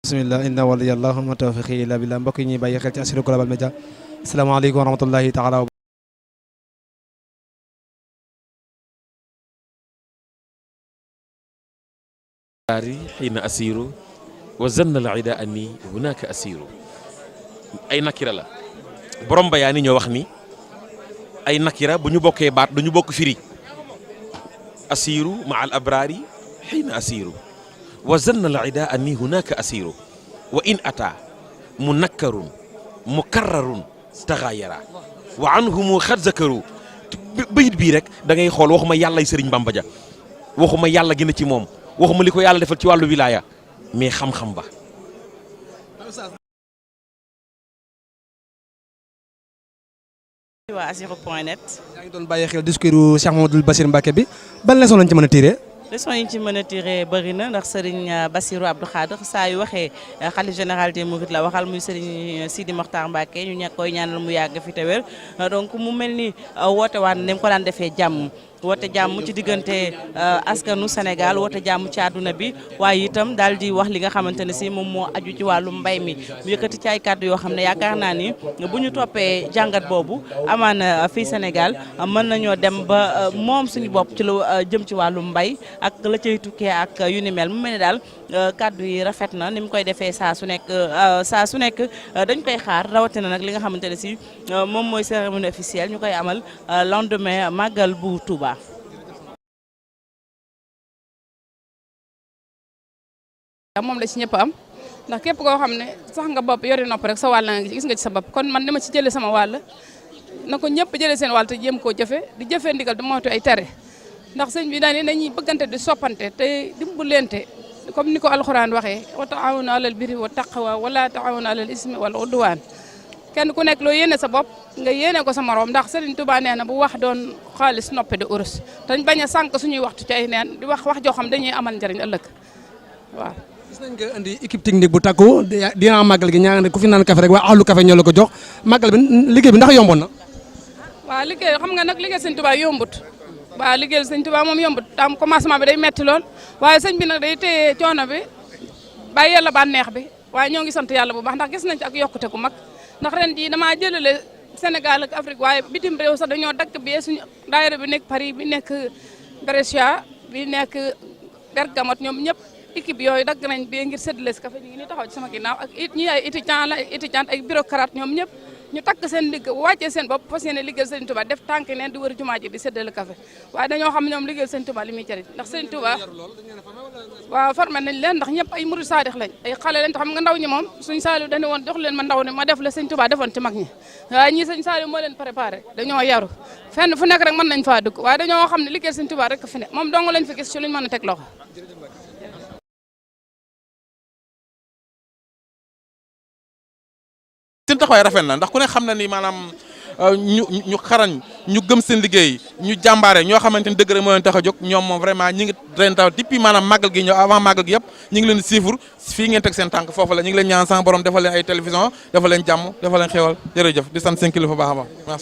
bismillah inna waliyallahu ma tawfiqi illa billah mbokk yi ñuy bàyyi xel ci Assirou Global Média asalaamaaleykum wa rahmatullahi taala xiina asiru wa zanna al ida anni hunaka asiru ay nakira la borom bayaani ñoo wax ni ay nakira bu ñu bokkee baat du ñu bokk firi asiru ma al abrari xiina asiru wa zanna al ida anni hunaka asiru wa in ata munakkarun mukarrarun taxaayara wa anhumu xad zakaru bayit bii rek da ngay xool waxuma yàllay Sëriñ Bamba ja waxuma yàlla gi na ci moom waxuma li ko yàlla defal ci wàllu wilaaya mais xam-xam ba. waa Assirou.net. yaa ngi doon bàyyi xel discours Cheikh Mamadou Bassir Mbacké bi ban leçon lañ ci mën a tiré. leçon yi ñu ci mën a tiré bëri na ndax Serigne Bassirou Abdou Khadre saa yu waxee xalif général des Mourides la waxal muy Serigne Sidi Mokhtar Mbacké ñu ñàkk koy ñaanal mu yàgg fi te wér donc mu mel ni woote waan ne mu ko daan defee jàmm. woote jàmm ci diggante askanu Sénégal woote jàmm ci àdduna bi waaye itam daal di wax li nga xamante ne si moom moo aju ci wàllu mbay mi mu yëkkati ci ay kàddu yoo xam ne yaakaar naa ni bu ñu toppee jàngat boobu amaana fii Sénégal mën nañoo dem ba moom suñu bopp ci lu jëm ci wàllu mbay ak la cay tukkee ak yu ni mel mu mel ni daal kàddu yi rafet na ni mu koy defee saa su nekk dañ koy xaar rawatina nag li nga xamante ne si moom mooy cérémonie officielle ñu koy amal lendemain màggal bu Touba. moom la ci ñëpp am ndax képp koo xam ne sax nga bopp yori nopp rek sa wàll nga gis nga ci sa bopp kon man dama ci jëlee sama wàll na ko ñëpp jëlee seen wàll te jéem koo jëfe di jëfee ndigal di moytu ay tere ndax sëñ bi dañuy dañuy bëggante di soppante te dimbalante comme ni ko alxuraan waxee wa taawanu alal birri wa taqwa wala taawanu alal ismi wal udwaan kenn ku nekk loo yéene sa bopp nga yéene ko sa morom ndax Serigne Touba nee na bu wax doon xaalis noppi de urus te ñu bañ a sànq suñuy waxtu ci ay neen di wax joo xam dañuy amal njëriñ ëllëg waaw. gis nañ nga indi équipe technique bu takku dina màggal gi ñaa ku fi naan café rek waa ahlu café ñoo la ko jox màggal bi liggéey bi ndax yomboon na. waaw liggéey xam nga nag liggéey Serigne Touba yombut waaw liggéey Serigne Touba moom yombut tam commencement bi day metti lool waaye sëñ bi nag day téye coono bi bàyyi yàlla bànneex bi waaye ñoo ngi sant yàlla bu baax ndax gis nañ ci ak yokkute ku mag ndax ren jii damaa jëlale Sénégal ak Afrique waaye bitim réew sax dañoo dakk bi suñu daayira bi nekk Paris bi nekk Brescia bi nekk Bergamo ñoom ñëpp équipe yooyu dagg nañ bi ngir séddale si café ñu ngi ni taxaw ci sama ginnaaw ak ñi ay étudiant la étudiant ay bureaucrate ñoom ñëpp ñu takk seen ligg wàccee seen bopp fas yéene liggéeyal Serigne Touba def tànk neen di wër jumaa ji di séddale café waaye dañoo xam ñoom liggéeyal Serigne Touba li muy jëriñ ndax Serigne Touba waaw formé nañ leen ndax ñëpp ay murid saadix lañ ay xale lañ te xam nga ndaw ñi moom suñ Saliou dañu woon jox leen ma ndaw ne ma def la Serigne Touba defoon ci mag ñi waaye ñii Serigne Saliou moo leen préparé dañoo yaru fenn fu nekk rek mën nañ faa dugg waaye dañoo xam ne liggéeyal Serigne Touba rek fi ne moom dong lañ fi gis ci luñ mën a teg loxo. seen taxawaay rafet na ndax ku ne xam na ni maanaam ñu xarañ ñu gëm seen liggéey ñu jàmbaare ñoo xamante ni dëgg rek moo leen tax a jóg ñoom moom vraiment ñi ngi ren taw depuis maanaam màggal gi ñëw avant màggal gi yëpp ñi ngi leen di siifur fii ngeen teg seen tànk foofu la ñu ngi leen ñaan sama borom defal leen ay télévision defal leen jàmm defal leen xéwal jërëjëf di sant seen kilifa baax a baax.